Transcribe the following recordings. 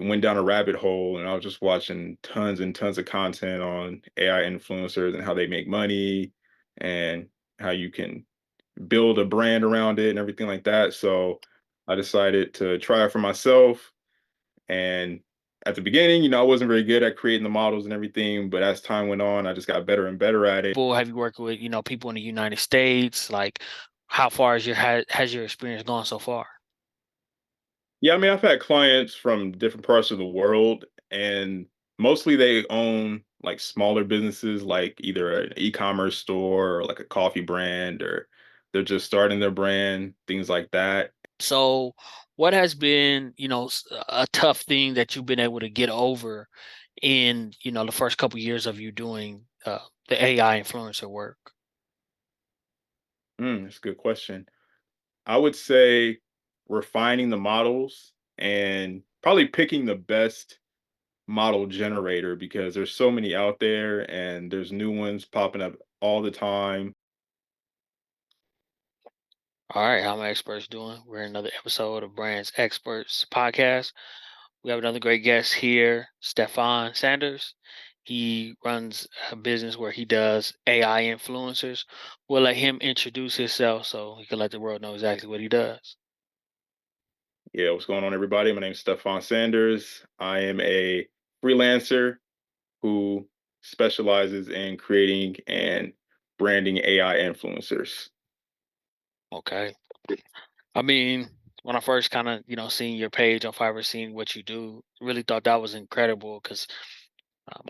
went down a rabbit hole and I was just watching tons and tons of content on AI influencers and how they make money and how you can build a brand around it and everything like that. So I decided to try it for myself. And at the beginning, I wasn't very good at creating the models and everything, but as time went on, I just got better and better at it. Have you worked with, people in the United States? Like, how far has your experience gone so far? Yeah, I mean, I've had clients from different parts of the world, and mostly they own like smaller businesses, like either an e-commerce store or like a coffee brand, or they're just starting their brand, things like that. So, what has been, a tough thing that you've been able to get over in, the first couple years of you doing the AI influencer work? That's a good question. I would say refining the models and probably picking the best model generator because there's so many out there and there's new ones popping up all the time. All right, how my experts doing? We're in another episode of Brands Experts podcast. We have another great guest here, Stefan Sanders. He runs a business where he does AI influencers. We'll let him introduce himself so he can let the world know exactly what he does. Yeah, what's going on, everybody? My name is Stephan Sanders. I am a freelancer who specializes in creating and branding AI influencers. Okay. I mean, when I first kind of, seen your page on Fiverr, seeing what you do, really thought that was incredible because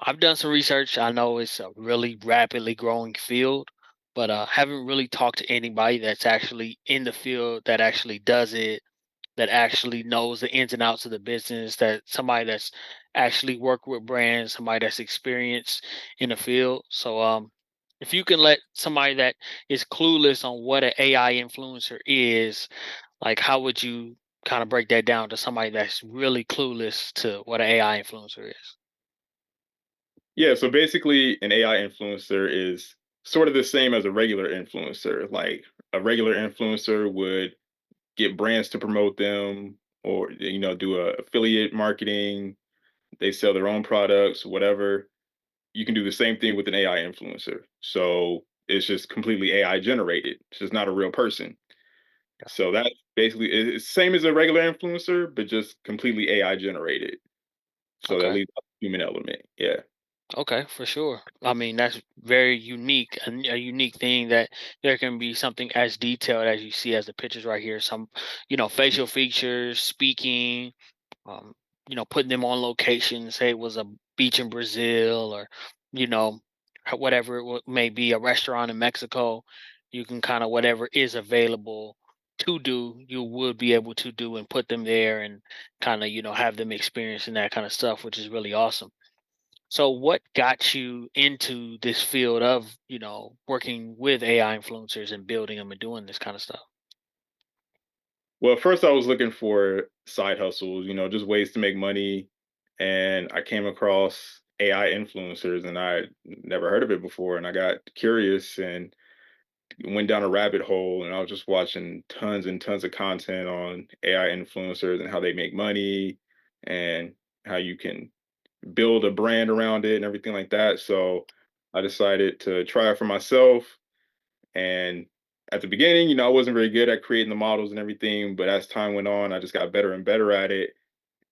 I've done some research. I know it's a really rapidly growing field, but haven't really talked to anybody that's actually in the field that actually does it, that actually knows the ins and outs of the business, that somebody that's actually worked with brands, somebody that's experienced in the field. So if you can let somebody that is clueless on what an AI influencer is, like how would you kind of break that down to somebody that's really clueless to what an AI influencer is? Yeah, so basically, an AI influencer is sort of the same as a regular influencer. Like a regular influencer would get brands to promote them or do a affiliate marketing. They sell their own products, whatever. You can do the same thing with an AI influencer. So it's just completely AI generated. It's just not a real person. So that's basically it's same as a regular influencer, but just completely AI generated. So that Okay. leaves out the human element. Yeah. Okay, for sure. I mean, that's very unique, a unique thing that there can be something as detailed as you see as the pictures right here. Some, facial features, speaking, um, putting them on location. Say it was a beach in Brazil, or you know, whatever may be, a restaurant in Mexico. You can kind of whatever is available to do, you would be able to do and put them there, and kind of have them experiencing that kind of stuff, which is really awesome. So what got you into this field of, working with AI influencers and building them and doing this kind of stuff? Well, first I was looking for side hustles, just ways to make money. And I came across AI influencers and I never heard of it before. And I got curious and went down a rabbit hole and I was just watching tons and tons of content on AI influencers and how they make money and how you can build a brand around it and everything like that. So I decided to try it for myself. And at the beginning, I wasn't very good at creating the models and everything, but as time went on, I just got better and better at it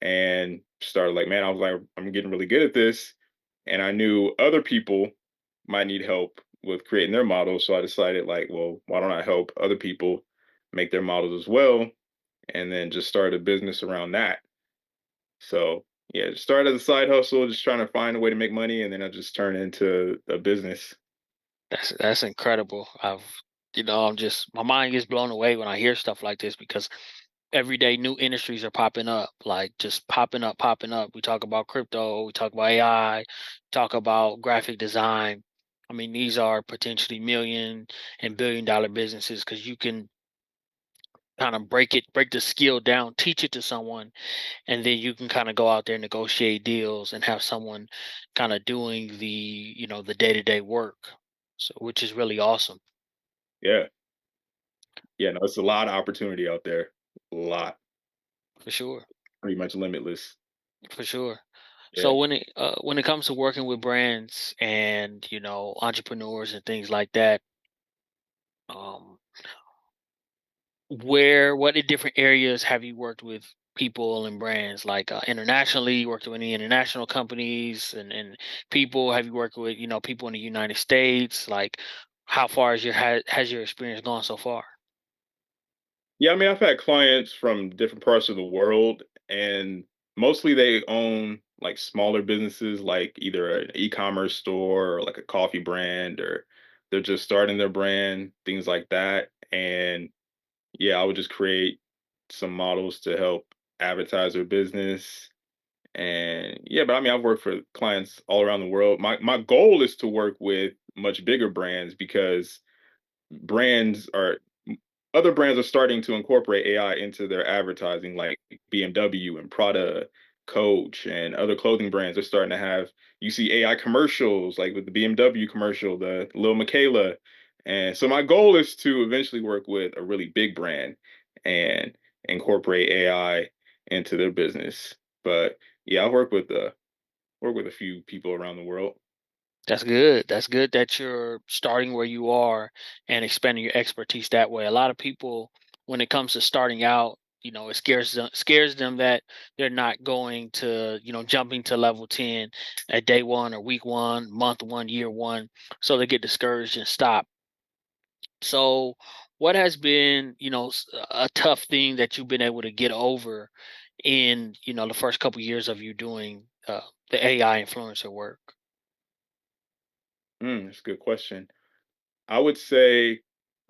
and started like, man, I was like, I'm getting really good at this. And I knew other people might need help with creating their models. So I decided, like, well, why don't I help other people make their models as well? And then just start a business around that. So yeah, just started as a side hustle, just trying to find a way to make money, and then I just turned into a business. That's incredible. I'm just, my mind gets blown away when I hear stuff like this because every day new industries are popping up, like just popping up, popping up. We talk about crypto, we talk about AI, talk about graphic design. I mean, these are potentially million and billion-dollar businesses because you can kind of break the skill down, teach it to someone, and then you can kind of go out there and negotiate deals and have someone kind of doing the day-to-day work, so which is really awesome. Yeah, yeah, no, it's a lot of opportunity out there, a lot, For sure. pretty much limitless. For sure. So Yeah. when it comes to working with brands and entrepreneurs and things like that, um, what in different areas have you worked with people and brands like internationally? You worked with any international companies and people? Have you worked with people in the United States? Like, how far has your experience gone so far? Yeah, I mean, I've had clients from different parts of the world, and mostly they own like smaller businesses, like either an e-commerce store or like a coffee brand, or they're just starting their brand, things like that. And yeah, I would just create some models to help advertise their business. And yeah, but I mean, I've worked for clients all around the world. My goal is to work with much bigger brands because brands are other brands are starting to incorporate AI into their advertising, like BMW and Prada, Coach, and other clothing brands are starting to have. You see AI commercials, like with the BMW commercial, the Lil Michaela, and so my goal is to eventually work with a really big brand and incorporate AI into their business. But yeah, I've worked with a few people around the world. That's good. That's good that you're starting where you are and expanding your expertise that way. A lot of people, when it comes to starting out, it scares them that they're not going to, jumping to level 10 at day one or week one, month one, year one. So they get discouraged and stop. So what has been, a tough thing that you've been able to get over in, the first couple years of you doing the AI influencer work? That's a good question. I would say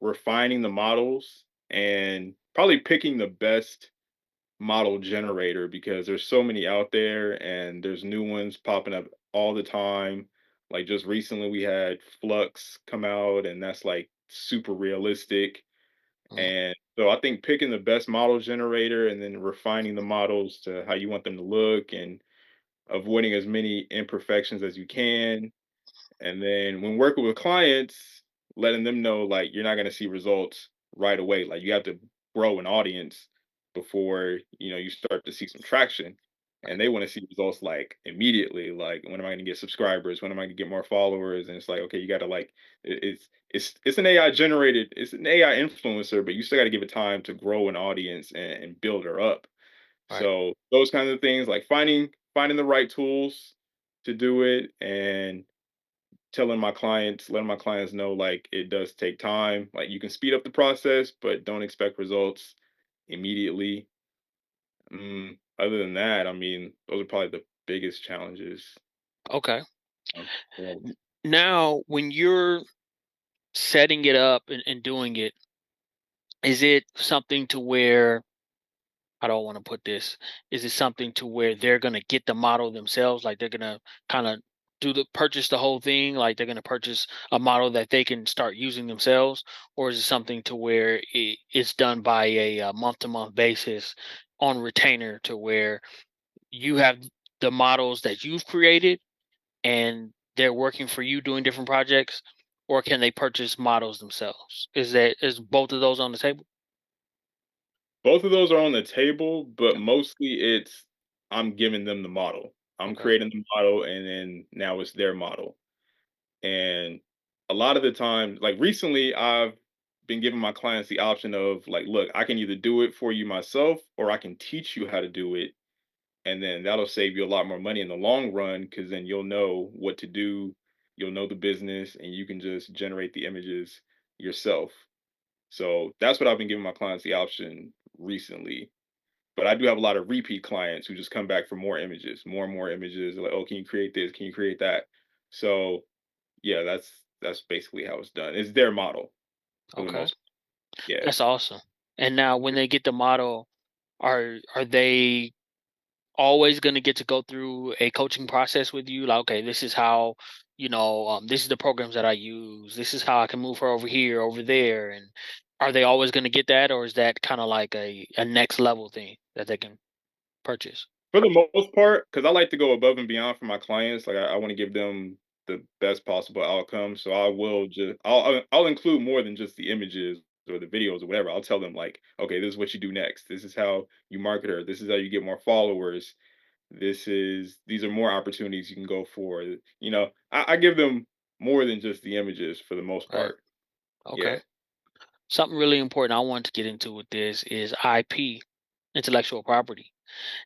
refining the models and probably picking the best model generator because there's so many out there and there's new ones popping up all the time. Like just recently we had Flux come out and that's like super realistic. Mm, And so I think picking the best model generator and then refining the models to how you want them to look and avoiding as many imperfections as you can, and then when working with clients, letting them know like you're not going to see results right away. Like you have to grow an audience before you start to see some traction. And they want to see results like immediately. Like when am I going to get subscribers? When am I going to get more followers? And it's like okay, you got to like it's an AI generated, it's an AI influencer, but you still got to give it time to grow an audience and build her up. right. So those kinds of things, like finding the right tools to do it and letting my clients know like it does take time. Like you can speed up the process, but don't expect results immediately. Other than that, I mean, those are probably the biggest challenges. Okay. Yeah. Now, when you're setting it up and doing it, is it something to where, I don't want to put this, is it something to where they're going to get the model themselves? Like they're going to kind of purchase the whole thing? Like they're going to purchase a model that they can start using themselves? Or is it something to where it's done by a month to month basis on retainer to where you have the models that you've created and they're working for you doing different projects, or can they purchase models themselves? Is both of those on the table? Both of those are on the table, but mostly it's I'm giving them the model. I'm Okay. creating the model and then now it's their model. And a lot of the time, like recently, I've been giving my clients the option of like, look, I can either do it for you myself or I can teach you how to do it. And then that'll save you a lot more money in the long run because then you'll know what to do, you'll know the business, and you can just generate the images yourself. So that's what I've been giving my clients the option recently. But I do have a lot of repeat clients who just come back for more images, more and more images. They're like, oh, can you create this? Can you create that? So yeah, that's basically how it's done. It's their model for the Okay. most. Yeah. That's awesome. And now when they get the model, are they always going to get to go through a coaching process with you? Like, okay, this is how, this is the programs that I use. This is how I can move her over here, over there. And are they always going to get that, or is that kind of like a next level thing that they can purchase? For the most part, because I like to go above and beyond for my clients. Like I want to give them the best possible outcome. So I will just I'll include more than just the images or the videos or whatever. I'll tell them like, okay, this is what you do next. This is how you market her. This is how you get more followers. these are more opportunities you can go for. I give them more than just the images for the most Right. part. Okay. Yeah. Something really important I want to get into with this is IP, intellectual property.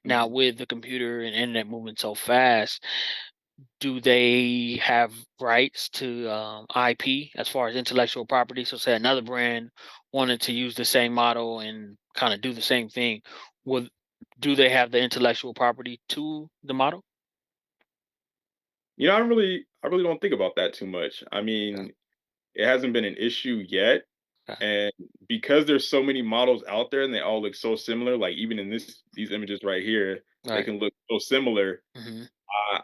Now, Mhm. with the computer and internet moving so fast, do they have rights to IP as far as intellectual property? So, say another brand wanted to use the same model and kind of do the same thing, would do they have the intellectual property to the model? I really don't think about that too much. I Okay. mean, it hasn't been an issue yet. Okay. And because there's so many models out there and they all look so similar, like even in these images right here, they Right. can look so similar. Hmm.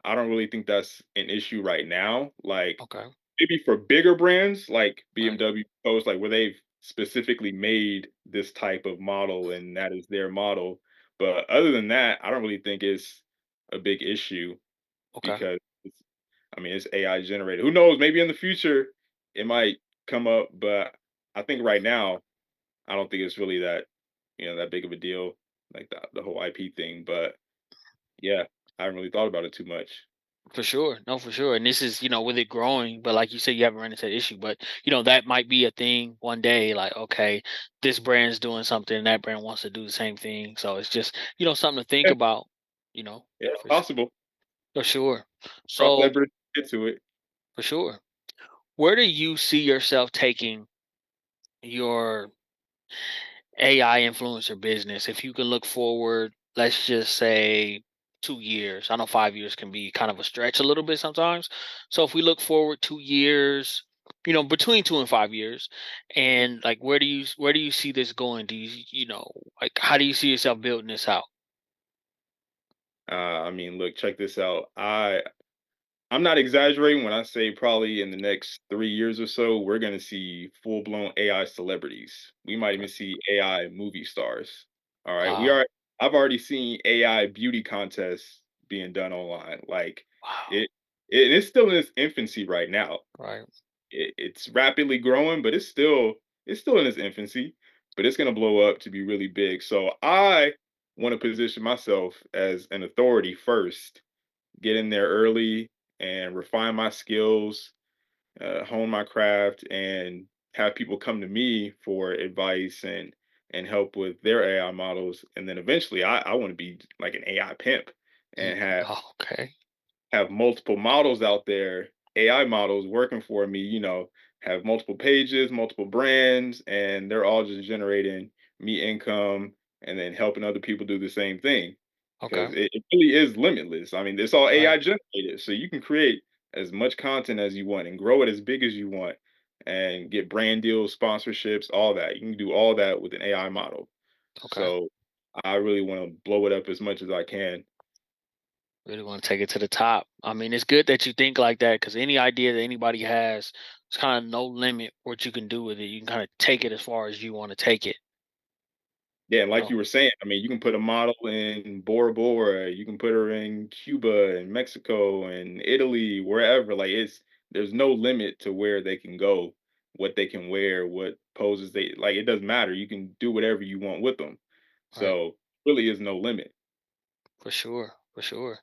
I don't really think that's an issue right now. Like Okay. maybe for bigger brands like Right. BMW, Post, like where they've specifically made this type of model and that is their model. But other than that, I don't really think it's a big issue Okay. because I mean, it's AI generated. Who knows? Maybe in the future it might come up, but I think right now I don't think it's really that big of a deal, like the whole IP thing. But yeah, I haven't really thought about it too much. For sure. No, for sure. And this is, with it growing, but like you said, you haven't run into that issue. But, that might be a thing one day. Like, okay, this brand's doing something, that brand wants to do the same thing. So it's just, something to think Yeah, about, you know, yeah, it's for sure. possible. For sure. Cross that So, bridge, get to it. for sure. Where do you see yourself taking your AI influencer business? If you can look forward, let's just say 2 years. I know 5 years can be kind of a stretch a little bit sometimes. So if we look forward 2 years, between 2 and 5 years, and like where do you see this going? Do like how do you see yourself building this out? I mean, look, check this out. I'm not exaggerating when I say probably in the next 3 years or so, we're gonna see full blown AI celebrities. We might even Okay. see AI movie stars. All right. Wow. I've already seen AI beauty contests being done online. Like Wow. it, it's still in its infancy right now. Right. It's rapidly growing, but it's still in its infancy, but it's gonna blow up to be really big. So I want to position myself as an authority first, get in there early and refine my skills, hone my craft, and have people come to me for advice and help with their AI models. And then eventually, I want to be like an AI pimp and Oh, okay. have multiple models out there, AI models working for me. Have multiple pages, multiple brands, and they're all just generating me income and then helping other people do the same thing Okay. because it really is limitless. I mean, it's all Right. AI generated, so you can create as much content as you want and grow it as big as you want and get brand deals, sponsorships, all that. You can do all that with an AI model. Okay. So I really want to blow it up as much as I can. Really want to take it to the top. I mean, it's good that you think like that because any idea that anybody has, it's kind of no limit what you can do with it. You can kind of take it as far as you want to take it. Yeah, and like No, you were saying, I mean, you can put a model in Bora Bora, you can put her in Cuba and Mexico and Italy, wherever. Like there's no limit to where they can go, what they can wear, what poses they like. It doesn't matter. You can do whatever you want with them. right? So really is no limit. For sure, for sure.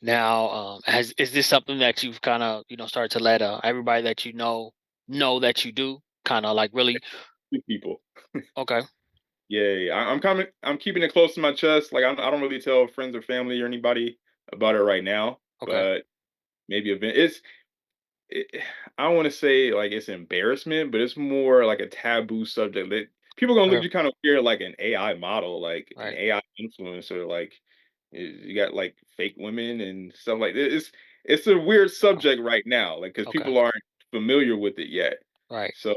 Now, has is this something that you've kind of started to let everybody that know that you do kind of like really? With people. Okay, Yeah, yeah. I'm keeping it close to my chest. Like I don't really tell friends or family or anybody about it right now, okay, but maybe event. It, I don't want to say like it's embarrassment, but it's more like a taboo subject that people gonna look at okay, you kind of weird, like an AI model, like an right, AI influencer, like you got like fake women and stuff like this. It's a weird oh, subject right now, like because okay, people aren't familiar with it yet. right, So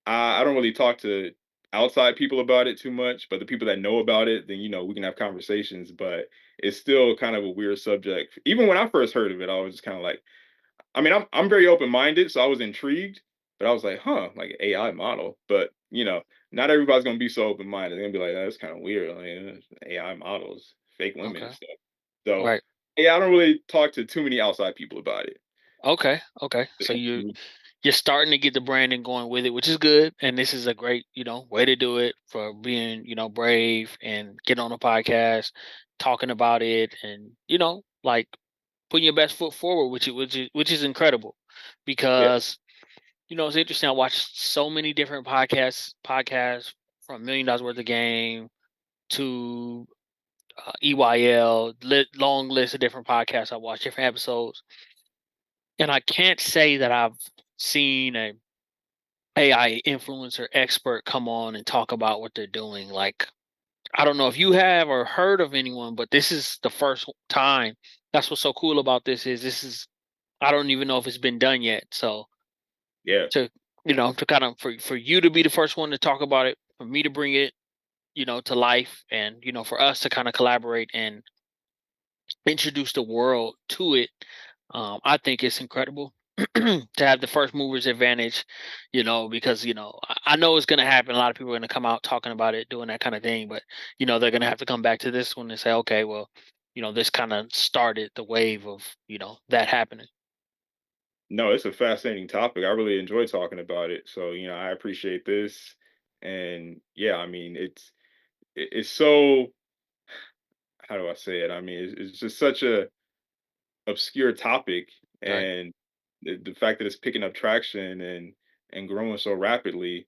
I don't really talk to outside people about it too much, but the people that know about it, then we can have conversations. But it's still kind of a weird subject. Even when I first heard of it, I was just kind of like. I mean, I'm very open-minded, so I was intrigued, but I was like, "Huh, like an AI model." But, not everybody's gonna be so open-minded. They're gonna be like, "That's kind of weird, like AI models, fake women and okay, stuff." So, right, yeah, I don't really talk to too many outside people about it. okay, okay. So you you're starting to get the branding going with it, which is good. And this is a great, way to do it for being, brave and get on a podcast, talking about it, and like putting your best foot forward, which is incredible, Yeah, because it's interesting. I watched so many different podcasts from $1 million worth of game to EYL, long list of different podcasts. I watched different episodes, and I can't say that I've seen a AI influencer expert come on and talk about what they're doing. Like, I don't know if you have or heard of anyone, but this is the first time. That's what's so cool about this is I don't even know if it's been done yet. So yeah. to to kind of for you to be the first one to talk about it, for me to bring it, to life, and for us to kind of collaborate and introduce the world to it. I think it's incredible to have the first movers advantage, because I know it's gonna happen. A lot of people are gonna come out talking about it, doing that kind of thing, but they're gonna have to come back to this one and say, okay, well, this kind of started the wave of that happening. No, it's a fascinating topic. I really enjoy talking about it. So, I appreciate this. And yeah, I mean, it's so, how do I say it? I mean, it's just such a obscure topic, Right, and the fact that it's picking up traction and growing so rapidly,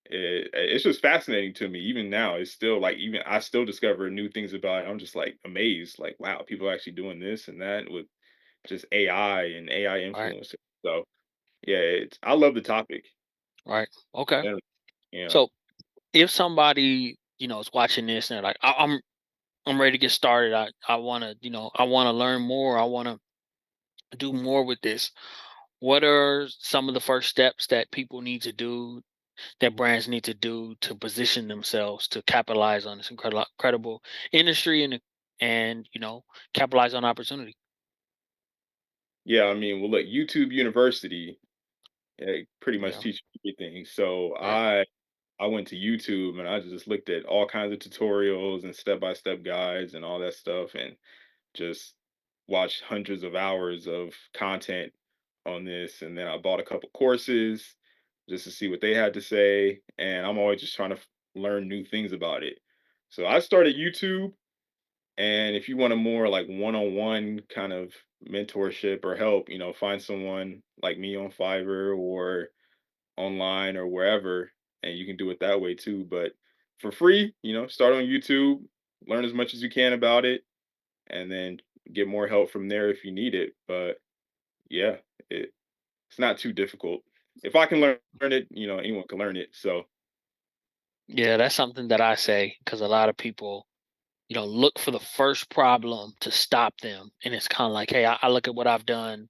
it's just fascinating to me. Even now, it's still like, even I still discover new things about it. I'm just like amazed, like, wow, people are actually doing this and that with just AI and AI right, influencers. So yeah, it's I love the topic. right. Okay. And yeah. So if somebody is watching this and they're like, I'm ready to get started. I want to I want to learn more. I want to do more with this. What are some of the first steps that people need to do, that brands need to do to position themselves to capitalize on this incredible industry, and capitalize on opportunity? Yeah, I mean, well, look, YouTube University, pretty much Yeah, teaches everything. So right, I went to YouTube and I just looked at all kinds of tutorials and step-by-step guides and all that stuff, and just watched hundreds of hours of content on this. And then I bought a couple courses just to see what they had to say. And I'm always just trying to learn new things about it. So I started YouTube. And if you want a more like one-on-one kind of mentorship or help, find someone like me on Fiverr or online or wherever, and you can do it that way too. But for free, start on YouTube, learn as much as you can about it, and then get more help from there if you need it. But yeah, it's not too difficult. If I can learn it, anyone can learn it. So yeah. That's something that I say, because a lot of people look for the first problem to stop them, and it's kind of like, hey, I look at what I've done.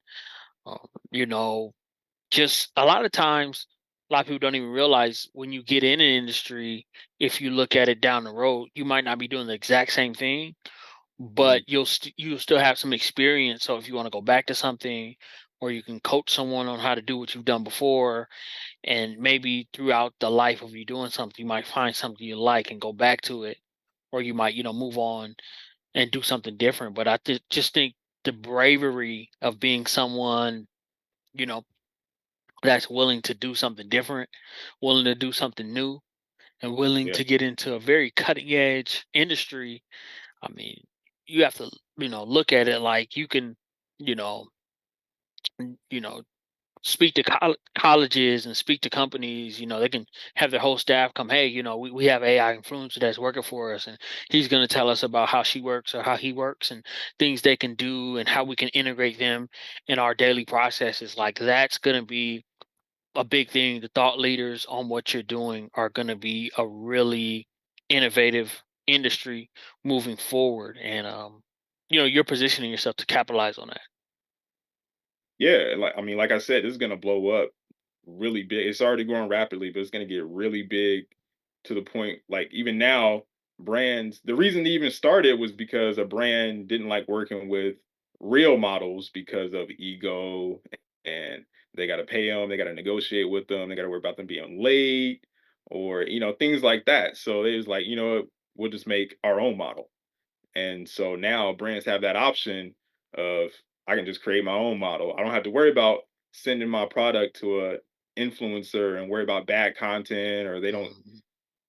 Um, you know, just a lot of times, a lot of people don't even realize when you get in an industry, if you look at it down the road, you might not be doing the exact same thing, but mhm. you'll still have some experience. So if you want to go back to something, or you can coach someone on how to do what you've done before, and maybe throughout the life of you doing something, you might find something you like and go back to it, or you might move on and do something different. But I just think the bravery of being someone you know that's willing to do something different, willing to do something new, and willing Yeah. to get into a very cutting edge industry. I mean, you have to, look at it like you can, you know, you know, speak to colleges and speak to companies. They can have their whole staff come, hey, we have AI influencer that's working for us, and he's going to tell us about how she works or how he works, and things they can do, and how we can integrate them in our daily processes. Like, that's going to be a big thing. The thought leaders on what you're doing are going to be a really innovative industry moving forward, and you're positioning yourself to capitalize on that. Yeah, like I mean, like I said, this is gonna blow up really big. It's already growing rapidly, but it's gonna get really big to the point like even now, brands the reason they even started was because a brand didn't like working with real models because of ego, and they gotta pay them, they gotta negotiate with them, they gotta worry about them being late or things like that. So they was like, what, we'll just make our own model. And so now brands have that option of I can just create my own model. I don't have to worry about sending my product to a influencer and worry about bad content, or they don't Mhm.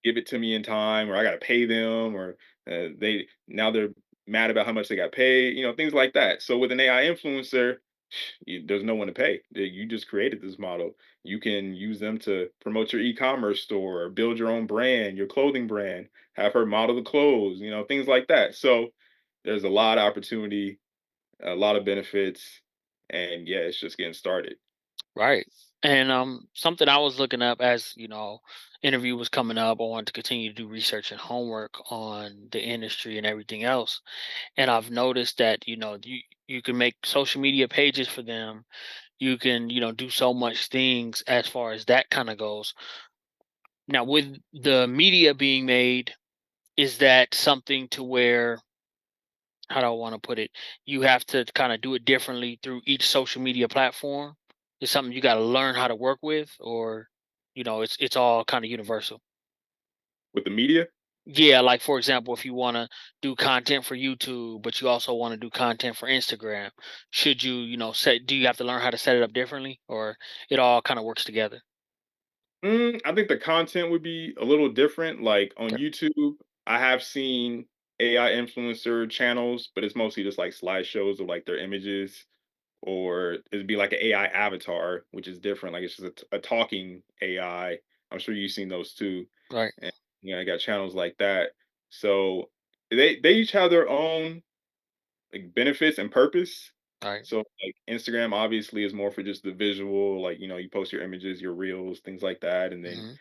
give it to me in time, or I gotta pay them, or they now they're mad about how much they got paid, things like that. So with an AI influencer, there's no one to pay. You just created this model. You can use them to promote your e-commerce store, or build your own brand, your clothing brand, have her model the clothes, things like that. So there's a lot of opportunity, a lot of benefits, and yeah, it's just getting started. Right. And something I was looking up as, interview was coming up, I wanted to continue to do research and homework on the industry and everything else. And I've noticed that, you can make social media pages for them. You can, do so much things as far as that kind of goes. Now, with the media being made, is that something to where, how do I want to put it? You have to kind of do it differently through each social media platform. It's something you got to learn how to work with, or it's all kind of universal. With the media. Yeah, like for example, if you want to do content for YouTube, but you also want to do content for Instagram, should you, set? Do you have to learn how to set it up differently, or it all kind of works together? I think the content would be a little different. Like on Okay. YouTube, I have seen AI influencer channels, but it's mostly just like slideshows of like their images, or it'd be like an AI avatar, which is different. Like it's just a talking AI. I'm sure you've seen those too. Right. And I got channels like that. So they each have their own like benefits and purpose. Right. So like Instagram obviously is more for just the visual, like you post your images, your reels, things like that, and then Hmm.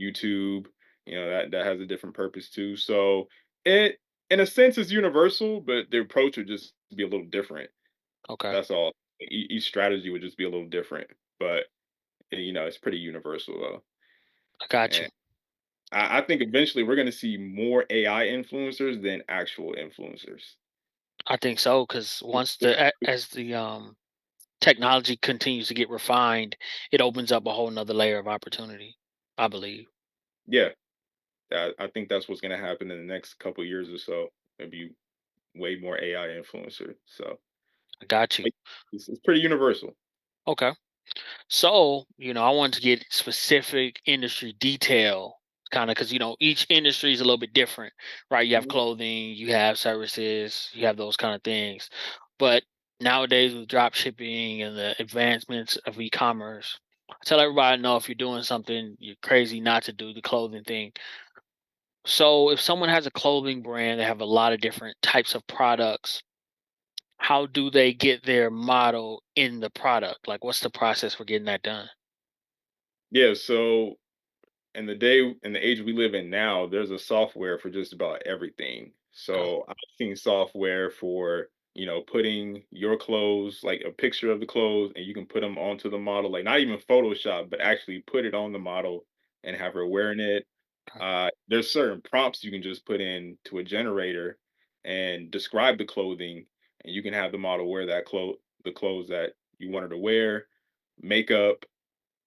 YouTube, that has a different purpose too. So it in a sense is universal, but the approach would just be a little different. Okay. That's all. Each strategy would just be a little different, but it's pretty universal though. I got you. And I think eventually we're going to see more AI influencers than actual influencers. I think so because once as the technology continues to get refined, it opens up a whole nother layer of opportunity, I believe. Yeah, I think that's what's going to happen in the next couple years or so. Maybe way more AI influencer. So I got you. like, it's pretty universal. Okay. So, I want to get specific industry detail, kind of because, each industry is a little bit different, right? You have Mhm. clothing, you have services, you have those kind of things. But nowadays, with drop shipping and the advancements of e commerce, I tell everybody, no, if you're doing something, you're crazy not to do the clothing thing. So, if someone has a clothing brand, they have a lot of different types of products. How do they get their model in the product? Like, what's the process for getting that done? Yeah. So in the age we live in now, there's a software for just about everything. Okay. So I've seen software for, putting your clothes, like a picture of the clothes, and you can put them onto the model, like not even Photoshop, but actually put it on the model and have her wearing it. Okay. There's certain prompts you can just put in to a generator and describe the clothing, and you can have the model wear the clothes that you want her to wear, makeup,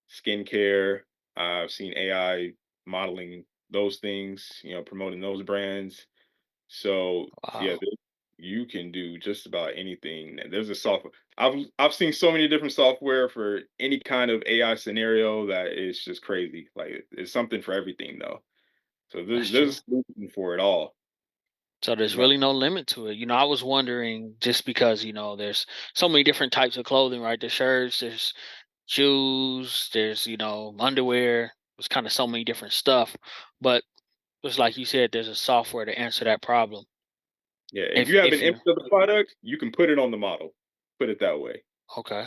skincare. I've seen AI modeling those things, promoting those brands. So yeah, Wow. you can do just about anything. And there's a software. I've seen so many different software for any kind of AI scenario that it's just crazy. Like it's something for everything though. So That's there's a true. solution for it all. So there's You know. really no limit to it. I was wondering just because, there's so many different types of clothing, right? There's shirts, there's shoes, there's, underwear. There's kind of so many different stuff. But just like you said, there's a software to answer that problem. Yeah, if If you have an if image you of the product, you can put it on the model. Put it that way. okay,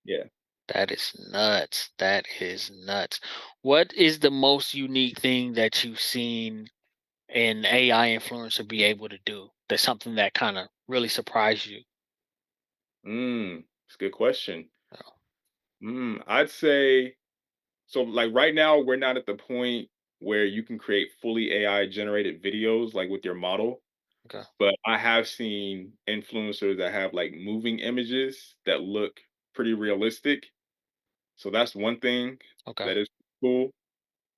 Yeah. that is nuts. That is nuts. What is the most unique thing that you've seen an AI influencer be able to do? That's something that kind of really surprised you. It's a good question. Oh, I'd say so. Like right now, we're not at the point where you can create fully AI generated videos like with your model. okay. But I have seen influencers that have like moving images that look pretty realistic. So that's one thing Okay. that is cool.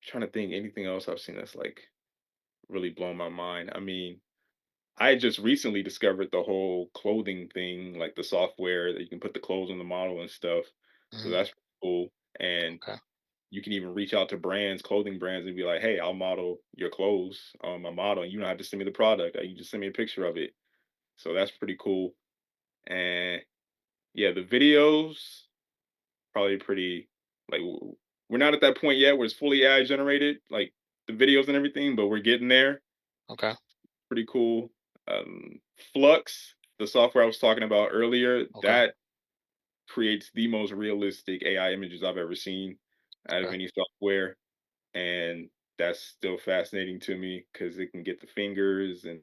Trying to think anything else I've seen that's like really blown my mind. I mean, I just recently discovered the whole clothing thing, like the software that you can put the clothes on the model and stuff. So Hmm. that's cool. And Okay. you can even reach out to brands, clothing brands, and be like, "Hey, I'll model your clothes on my model. And you don't have to send me the product. You just send me a picture of it." So that's pretty cool. And yeah, the videos probably pretty like we're not at that point yet where it's fully AI generated, like the videos and everything, but we're getting there. Okay. Pretty cool. Flux, the software I was talking about earlier, Okay. that creates the most realistic AI images I've ever seen out of Okay. any software. And that's still fascinating to me because it can get the fingers and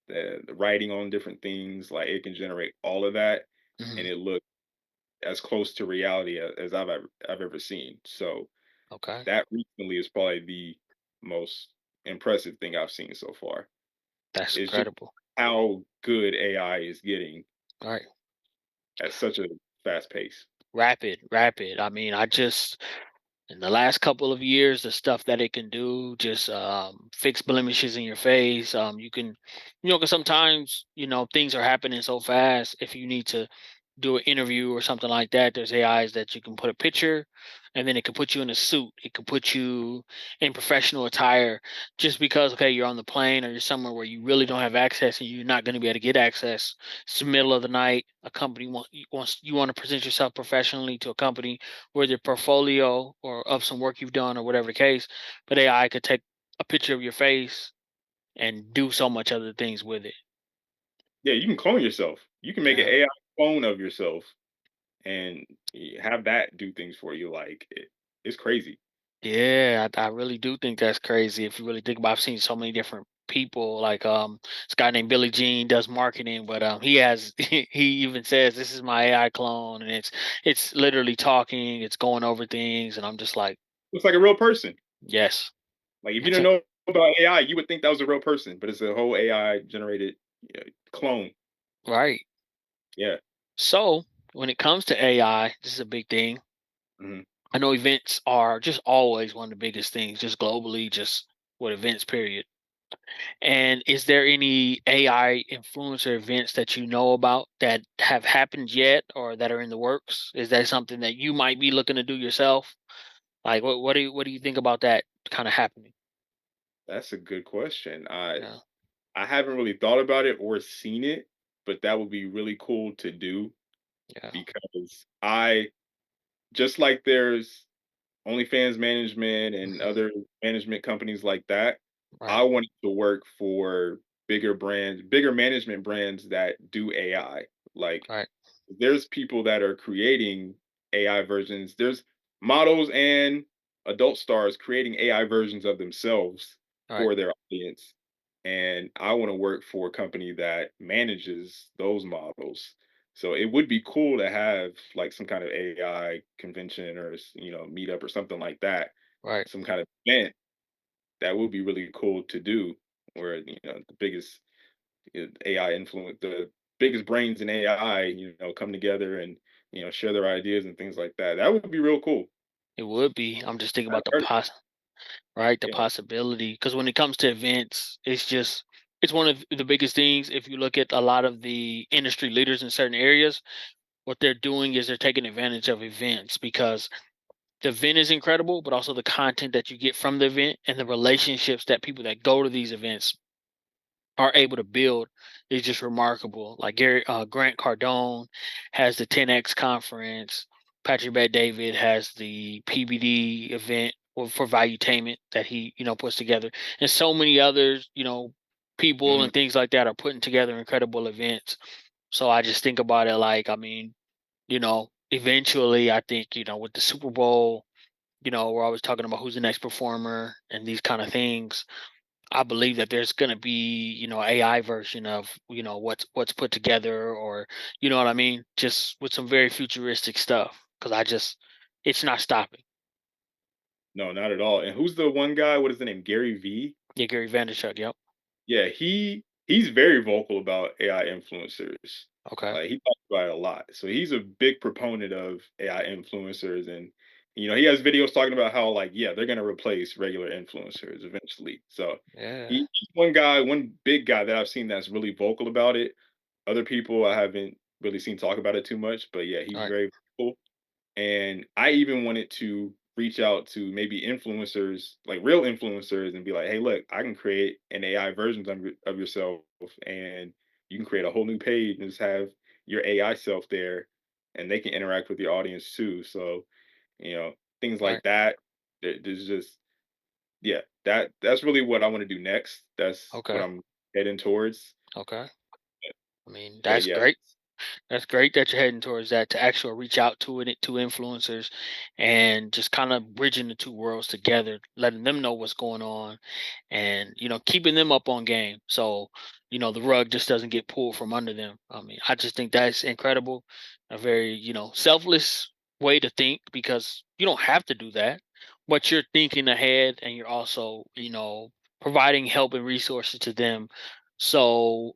the writing on different things. Like it can generate all of that, and Hmm. it looks as close to reality as I've ever seen. So Okay. that recently is probably the most impressive thing I've seen so far. That's It's just incredible. how good AI is getting All right. at such a fast pace. Rapid, rapid. I mean, I just in the last couple of years, the stuff that it can do, just fix blemishes in your face. You can, because sometimes things are happening so fast. If you need to do an interview or something like that, there's AIs that you can put a picture, and then it can put you in a suit. It can put you in professional attire, just because okay, you're on the plane or you're somewhere where you really don't have access and you're not going to be able to get access. It's the middle of the night. A company wants you want to present yourself professionally to a company with your portfolio or of some work you've done or whatever the case, but AI could take a picture of your face and do so much other things with it. Yeah, you can clone yourself. You can make an Yeah. AI clone of yourself and have that do things for you. It's crazy. Yeah, I really do think that's crazy. If you really think about, I've seen so many different people. Like this guy named Billy Jean does marketing, but he has he even says this is my AI clone, and it's literally talking, it's going over things, and I'm just like, Looks like a real person. yes, Like if you that's don't it, know about AI, you would think that was a real person, but it's a whole AI generated clone. right. Yeah. So when it comes to AI, this is a big thing. Mhm. I know events are just always one of the biggest things, just globally, just with events, period. And is there any AI influencer events that you know about that have happened yet or that are in the works? Is that something that you might be looking to do yourself? Like, what do you think about that kind of happening? That's a good question. Yeah, I haven't really thought about it or seen it, but that would be really cool to do yeah, because I just like there's OnlyFans management and hmm, other management companies like that. I right, wanted to work for bigger brands, bigger management brands that do AI. Like right, there's people that are creating AI versions. There's models and adult stars creating AI versions of themselves right, for their audience. And I want to work for a company that manages those models. So it would be cool to have like some kind of AI convention or meetup or something like that, right. some kind of event that would be really cool to do where the biggest AI influence the biggest brains in AI, come together and share their ideas and things like that. That would be real cool. It would be. I'm just thinking I've about the heard it. right, the Yeah. possibility. Because when it comes to events, it's one of the biggest things. If you look at a lot of the industry leaders in certain areas, what they're doing is they're taking advantage of events because the event is incredible, but also the content that you get from the event and the relationships that people that go to these events are able to build is just remarkable. Like Grant Cardone has the 10X conference. Patrick Bet David has the PBD event for valuetainment that he puts together, and so many others people Mhm. and things like that are putting together incredible events. So I just think about it like, I mean, eventually I think with the Super Bowl, we're always talking about who's the next performer and these kind of things. I believe that there's going to be, AI version of, what's put together, or what I mean, just with some very futuristic stuff, cuz it's not stopping. No, not at all. And who's the one guy? What is the name? Gary V. Yeah, Gary Vaynerchuk, yep. Yeah, he's very vocal about AI influencers. Okay. Like he talks about it a lot. So he's a big proponent of AI influencers and he has videos talking about how like yeah, they're going to replace regular influencers eventually. So Yeah. he's one guy, one big guy that I've seen that's really vocal about it. Other people I haven't really seen talk about it too much, but yeah, All he's right. very vocal. And I even wanted to reach out to maybe influencers, like real influencers, and be like, "Hey, look, I can create an AI version of yourself, and you can create a whole new page and just have your AI self there, and they can interact with your audience too." So, you know, things Right. like that. There's just yeah, that's really what I want to do next. That's what Okay. I'm heading towards. Okay. I mean, But that's yeah, great. That's great that you're heading towards that, to actually reach out to influencers and just kind of bridging the two worlds together, letting them know what's going on, and keeping them up on game, so the rug just doesn't get pulled from under them. I mean, I just think that's incredible, a very selfless way to think, because you don't have to do that, but you're thinking ahead, and you're also providing help and resources to them, so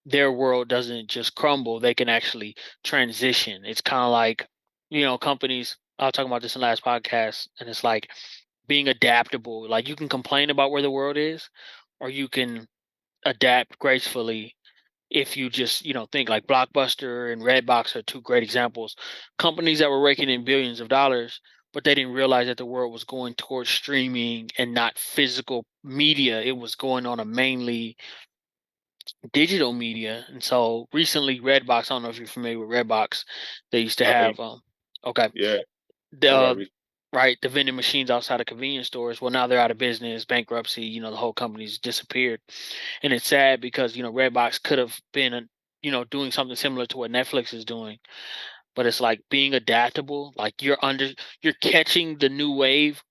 their world doesn't just crumble, they can actually transition. It's kind of like companies, I was talking about this in the last podcast, and it's like being adaptable. Like, you can complain about where the world is, or you can adapt gracefully. If you just think, like Blockbuster and Redbox are two great examples, companies that were raking in billions of dollars, but they didn't realize that the world was going towards streaming and not physical media. It was going on a mainly digital media. And so recently, Redbox, I don't know if you're familiar with Redbox, they used to I am. have okay, Yeah, I got the re- right, the vending machines outside of convenience stores. Well, now they're out of business, bankruptcy. The whole company's disappeared, and it's sad because Redbox could have been doing something similar to what Netflix is doing. But it's like being adaptable. Like, you're catching the new wave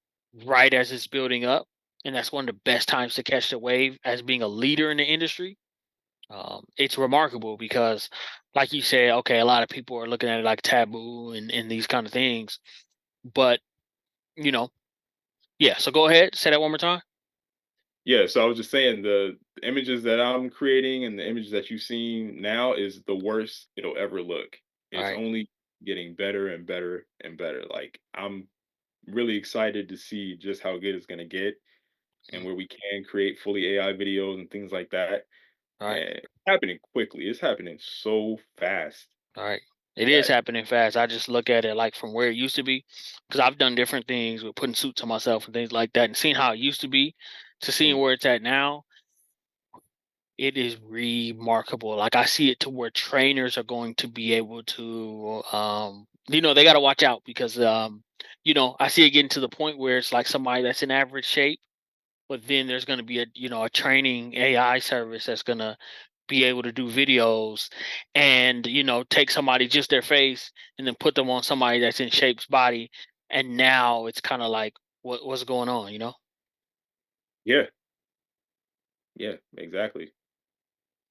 right as it's building up, and that's one of the best times to catch the wave as being a leader in the industry. It's remarkable because, like you said, okay, a lot of people are looking at it like taboo and these kind of things, but you know, yeah. So go ahead, say that one more time. yeah. So I was just saying the images that I'm creating and the images that you've seen now is the worst it'll ever look. All It's right. only getting better and better and better. Like I'm really excited to see just how good it's gonna get and Mm, where we can create fully AI videos and things like that. all right. And it's happening quickly. It's happening so fast All right. It is that happening fast. I just look at it like from where it used to be, because I've done different things with putting suits on myself and things like that, and seeing how it used to be to seeing mm, where it's at now. It is remarkable. Like, I see it to where trainers are going to be able to, they got to watch out, because, I see it getting to the point where it's like somebody that's in average shape, but then there's going to be a training AI service that's going to be able to do videos and, take somebody, just their face, and then put them on somebody that's in shape's body. And now it's kind of like, what's going on? yeah, yeah, exactly.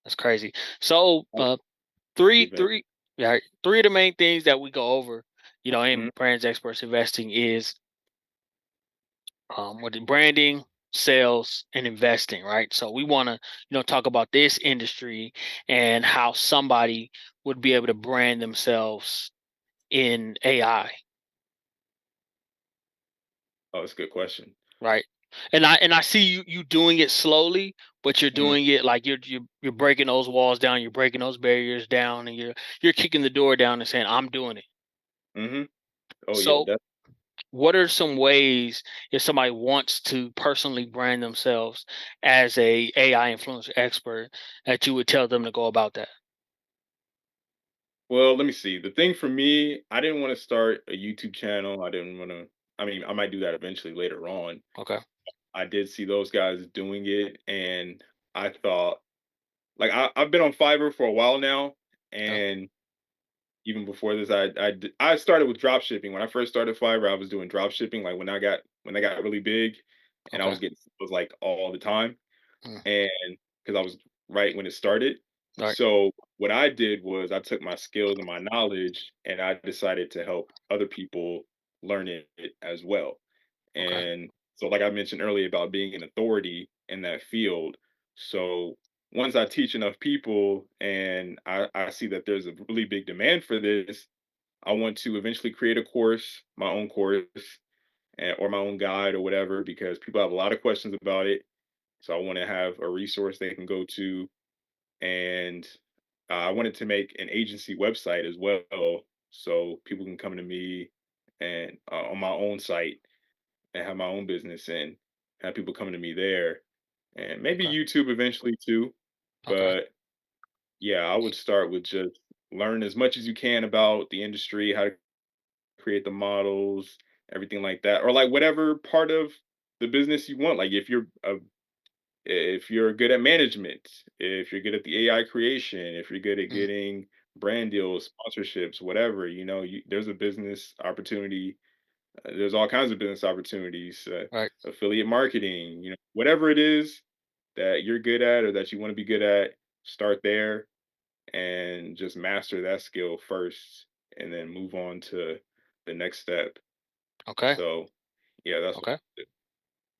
That's crazy. So, That's the three event. three yeah, three of the main things that we go over, Mhm. in brands experts investing is with the branding, sales, and investing, right? So we want to, talk about this industry and how somebody would be able to brand themselves in AI, Oh, that's a good question. right? And I see you doing it slowly, but you're Mm, doing it like you're breaking those walls down, you're breaking those barriers down, and you're kicking the door down and saying, I'm doing it. mhm. Oh, yeah, So what are some ways, if somebody wants to personally brand themselves as a AI influencer expert, that you would tell them to go about that? well, let me see. The thing for me, I didn't wanna start a YouTube channel. I didn't wanna I mean, I might do that eventually later on. Okay. I did see those guys doing it, and I thought like, I've been on Fiverr for a while now, Yeah. and even before this, I started with drop shipping. When I first started Fiverr, I was doing drop shipping, like, when they got really big, and I Okay. was getting sales, like, all the time. Mm. And because I was right when it started. All right. So what I did was I took my skills and my knowledge and I decided to help other people learn it as well. Okay. And so like I mentioned earlier about being an authority in that field. So once I teach enough people and I see that there's a really big demand for this, I want to eventually create a course, my own course, or my own guide or whatever, because people have a lot of questions about it, so I want to have a resource they can go to. And I wanted to make an agency website as well. So people can come to me and on my own site. and have my own business and have people coming to me there, and maybe Okay. YouTube eventually too. Okay. But yeah, I would start with just learn as much as you can about the industry, how to create the models, everything like that, or like whatever part of the business you want. Like if you're good at management, if you're good at the AI creation, if you're good at Mm, getting brand deals, sponsorships, whatever, there's a business opportunity. There's all kinds of business opportunities, right. affiliate marketing, whatever it is that you're good at or that you want to be good at, start there and just master that skill first and then move on to the next step. Okay. So, yeah, that's what Okay. I did.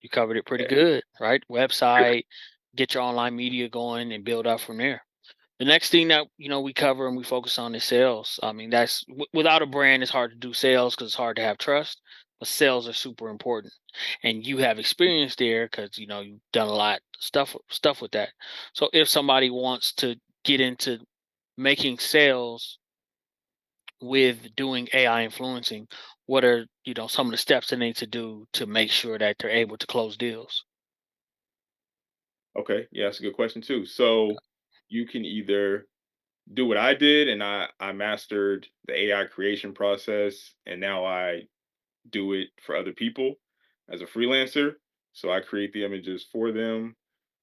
You covered it pretty Yeah. good, right? Website, get your online media going and build up from there. The next thing that we cover and we focus on is sales. I mean, without a brand, it's hard to do sales because it's hard to have trust. But sales are super important, and you have experience there because you've done a lot stuff with that. So if somebody wants to get into making sales with doing AI influencing, what are some of the steps they need to do to make sure that they're able to close deals? Okay. Yeah, that's a good question too. So you can either do what I did and I mastered the AI creation process and now I do it for other people as a freelancer. So I create the images for them.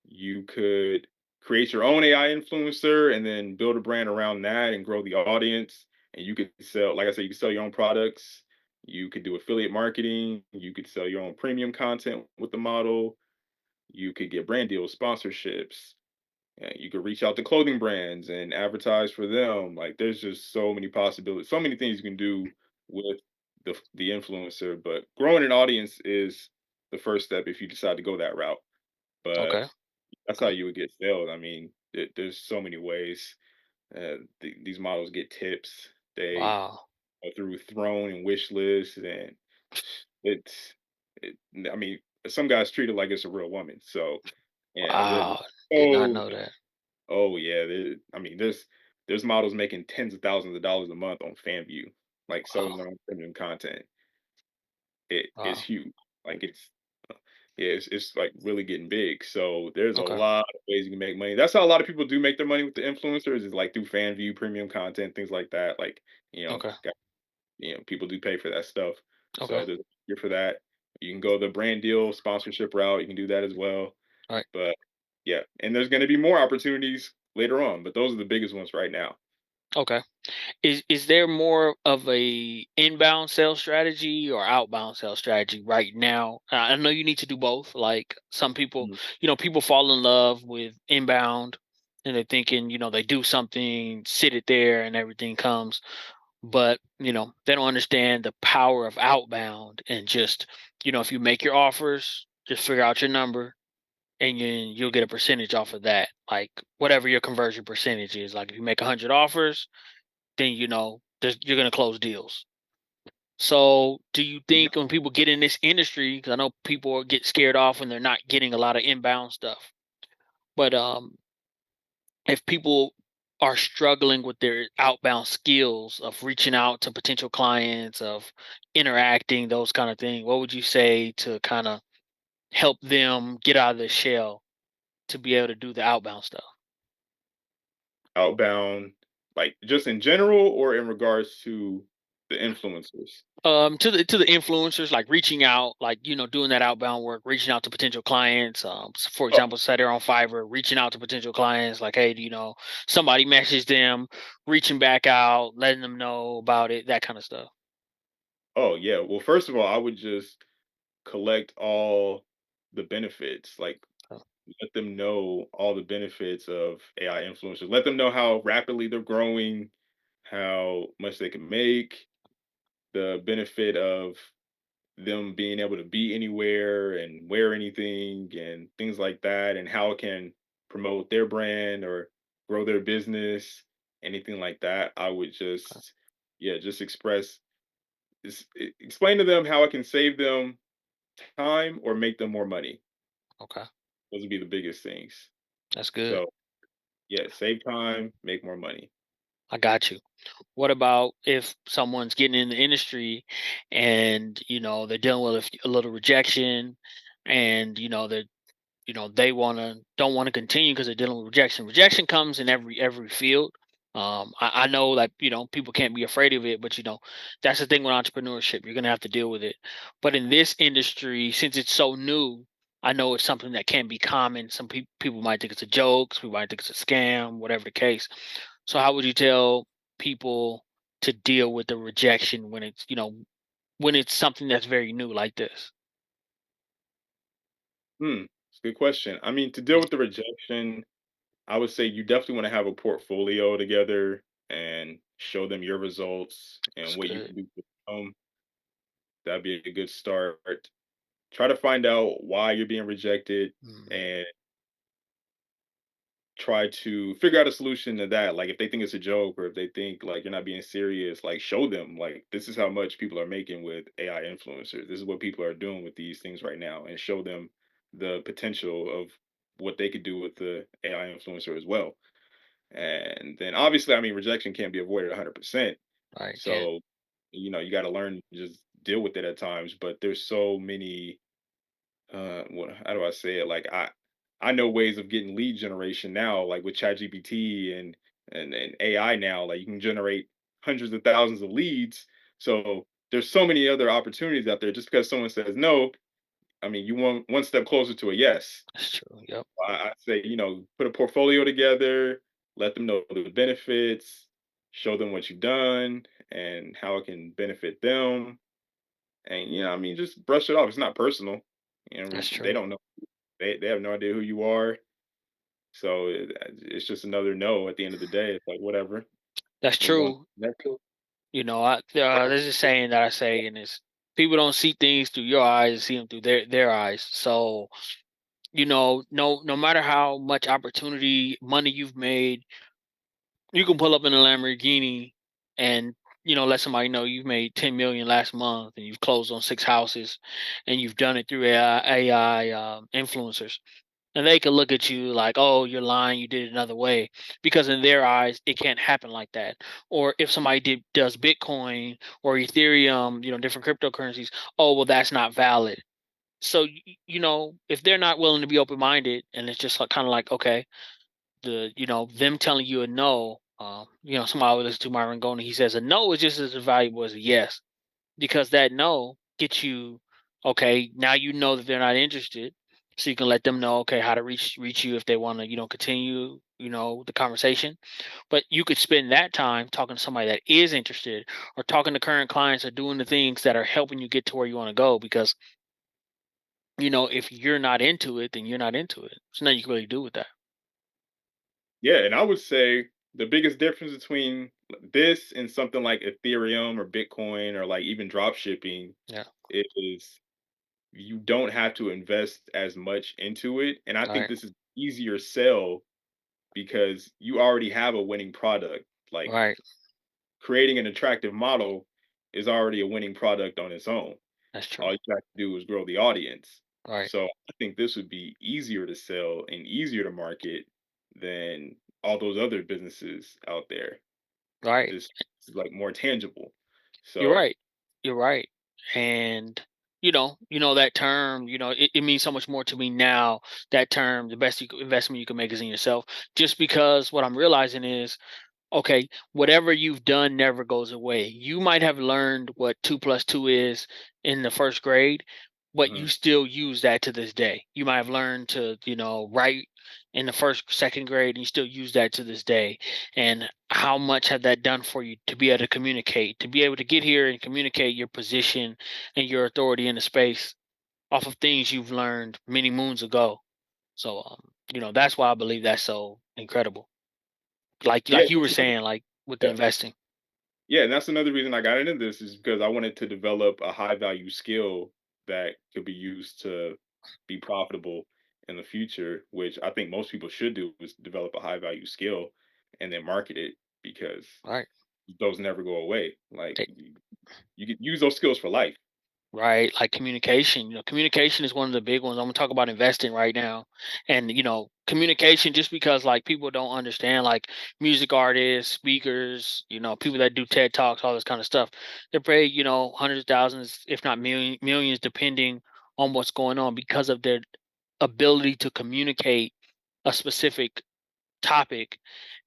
You could create your own AI influencer and then build a brand around that and grow the audience. And you could sell, like I said, you could sell your own products. You could do affiliate marketing. You could sell your own premium content with the model. You could get brand deals, sponsorships. You could reach out to clothing brands and advertise for them. Like there's just so many possibilities, so many things you can do with the influencer. But growing an audience is the first step if you decide to go that route. But Okay. that's how Okay. you would get sales. I mean, there's so many ways. These models get tips. They Wow. go through Throne and wish lists, and it's. It, I mean, some guys treat it like it's a real woman. So yeah, Wow. Did not so know that. oh yeah, I mean, there's models making tens of thousands of dollars a month on FanView, like selling Wow. their own premium content. It's Wow. huge. Like yeah, it's like really getting big. So there's a Okay. lot of ways you can make money. That's how a lot of people do make their money with the influencers is like through FanView, premium content, things like that. Like Okay. people do pay for that stuff. Okay. So there's here for that. You can go the brand deal sponsorship route. You can do that as well. All right. But yeah, and there's going to be more opportunities later on, but those are the biggest ones right now. Okay. Is there more of a inbound sales strategy or outbound sales strategy right now? I know you need to do both. Like some people, Mhm. people fall in love with inbound and they're thinking, they do something, sit it there and everything comes. But, they don't understand the power of outbound and just, if you make your offers, just figure out your number and you'll get a percentage off of that. Like whatever your conversion percentage is. Like if you make 100 offers, then you're going to close deals. So, do you Yeah. think when people get in this industry, because I know people get scared off when they're not getting a lot of inbound stuff, but if people are struggling with their outbound skills of reaching out to potential clients, of interacting, those kind of things, what would you say to kind of help them get out of their shell to be able to do the outbound stuff? Outbound, like just in general or in regards to the influencers? To the influencers, like reaching out, like doing that outbound work, reaching out to potential clients, for Oh, example, say they're on Fiverr, reaching out to potential clients, like, hey, somebody messaged them, reaching back out, letting them know about it, that kind of stuff. oh yeah. Well, first of all, I would just collect all the benefits. Like So, let them know all the benefits of AI influencers. Let them know how rapidly they're growing, how much they can make, the benefit of them being able to be anywhere and wear anything and things like that, and how it can promote their brand or grow their business, anything like that. I would okay. just, yeah, just explain to them how it can save them time or make them more money. Okay. Those would be the biggest things. That's good. So, yeah, save time, make more money. I got you. What about if someone's getting in the industry and, they're dealing with a little rejection, and, they don't want to continue because they're dealing with rejection. Rejection comes in every field. I know that people can't be afraid of it, but that's the thing with entrepreneurship. You're gonna have to deal with it. But in this industry, since it's so new, I know it's something that can be common. Some people might think it's a joke. Some people might think it's a scam, whatever the case. So how would you tell people to deal with the rejection when it's something that's very new like this? It's a good question. I mean, to deal with the rejection, I would say you definitely want to have a portfolio together and show them your results and That's what you good. can do for them. That'd be a good start. Try to find out why you're being rejected Mhm. and try to figure out a solution to that. Like if they think it's a joke or if they think like you're not being serious, like show them like this is how much people are making with AI influencers. This is what people are doing with these things right now and show them the potential of what they could do with the AI influencer as well. And then obviously, I mean, rejection can't be avoided 100%. Right. Can't. So, you got to learn to just deal with it at times, but there's so many what how do I say it? Like I know ways of getting lead generation now, like with ChatGPT and AI now, like you can generate hundreds of thousands of leads. So there's so many other opportunities out there. Just because someone says no, I mean, you want one step closer to a yes. That's true. Yep. I say, put a portfolio together, let them know the benefits, show them what you've done and how it can benefit them. And I mean, just brush it off. It's not personal. That's They true. don't know. They have no idea who you are. So it's just another no at the end of the day. It's like whatever. That's Move on. true. There's a saying that I say, and it's people don't see things through your eyes, see them through their eyes. So, no matter how much opportunity, money you've made, you can pull up in a Lamborghini and let somebody know you've made 10 million last month and you've closed on 6 houses, and you've done it through AI influencers. And they could look at you like, oh, you're lying, you did it another way. Because in their eyes, it can't happen like that. Or if somebody does Bitcoin or Ethereum, different cryptocurrencies, oh, well, that's not valid. So, if they're not willing to be open minded, and it's just like, kind of like, okay, them telling you a no, somebody would listen to Myron Gona, he says a no is just as valuable as a yes, because that no gets you, okay, now you know that they're not interested, so you can let them know, okay, how to reach you if they want to continue the conversation. But you could spend that time talking to somebody that is interested, or talking to current clients, or doing the things that are helping you get to where you want to go, because if you're not into it, then you're not into it. There's nothing you can really do with that. Yeah, and I would say the biggest difference between this and something like Ethereum or Bitcoin or like even drop shipping Yeah. is you don't have to invest as much into it. And I think Right. this is easier sell because you already have a winning product. Like Right. creating an attractive model is already a winning product on its own. That's true. All you have to do is grow the audience. Right. So I think this would be easier to sell and easier to market than all those other businesses out there. Right. This is like more tangible. You're So right. You're right. And that term, it means so much more to me now. That term, the best investment you can make is in yourself. Just because what I'm realizing is, okay, whatever you've done never goes away. You might have learned what 2 plus 2 is in the first grade, but you mhm. still use that to this day. You might have learned to, write in the second grade, and you still use that to this day. And how much have that done for you to be able to communicate, to be able to get here and communicate your position and your authority in the space off of things you've learned many moons ago. So, that's why I believe that's so incredible. Like Yeah, you were that's saying, like with the yeah. investing. Yeah, and that's another reason I got into this is because I wanted to develop a high value skill that could be used to be profitable in the future, which I think most people should do is develop a high value skill and then market it because Right. those never go away. Like They, you could use those skills for life. right? Like communication. Communication is one of the big ones. I'm gonna talk about investing right now. And communication, just because like people don't understand, like music artists, speakers, people that do TED Talks, all this kind of stuff. They're paid, hundreds of thousands, if not millions, depending on what's going on because of their ability to communicate a specific topic.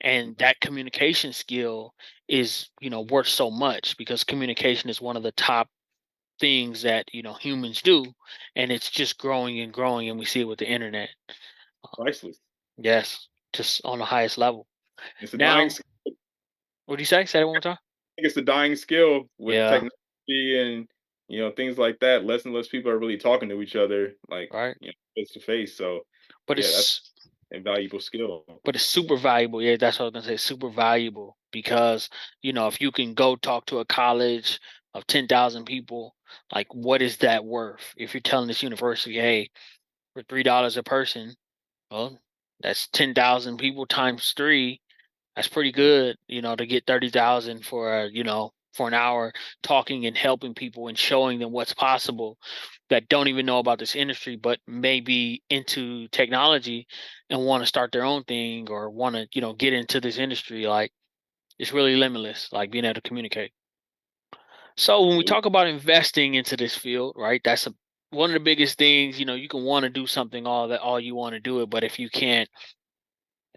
And that communication skill is, worth so much because communication is one of the top things that humans do, and it's just growing and growing, and we see it with the internet. Priceless. Yes, just on the highest level. It's a dying. Now, what do you say it one more time? Think it's a dying skill with Yeah. technology and things like that. Less and less people are really talking to each other like Right. face to face. So but yeah, that's it's a valuable skill. but it's super valuable. Yeah, that's what I was gonna say. Super valuable because if you can go talk to a college of 10,000 people, like what is that worth? If you're telling this university, hey, for $3 a person, well, that's 10,000 people times three. That's pretty Mm. good, to get 30,000 for for an hour talking and helping people and showing them what's possible that don't even know about this industry, but maybe into technology and want to start their own thing or want to, get into this industry. Like it's really limitless, like being able to communicate. So when we Absolutely. talk about investing into this field, right? That's one of the biggest things. You can want to do something all you want to do it, but if you can't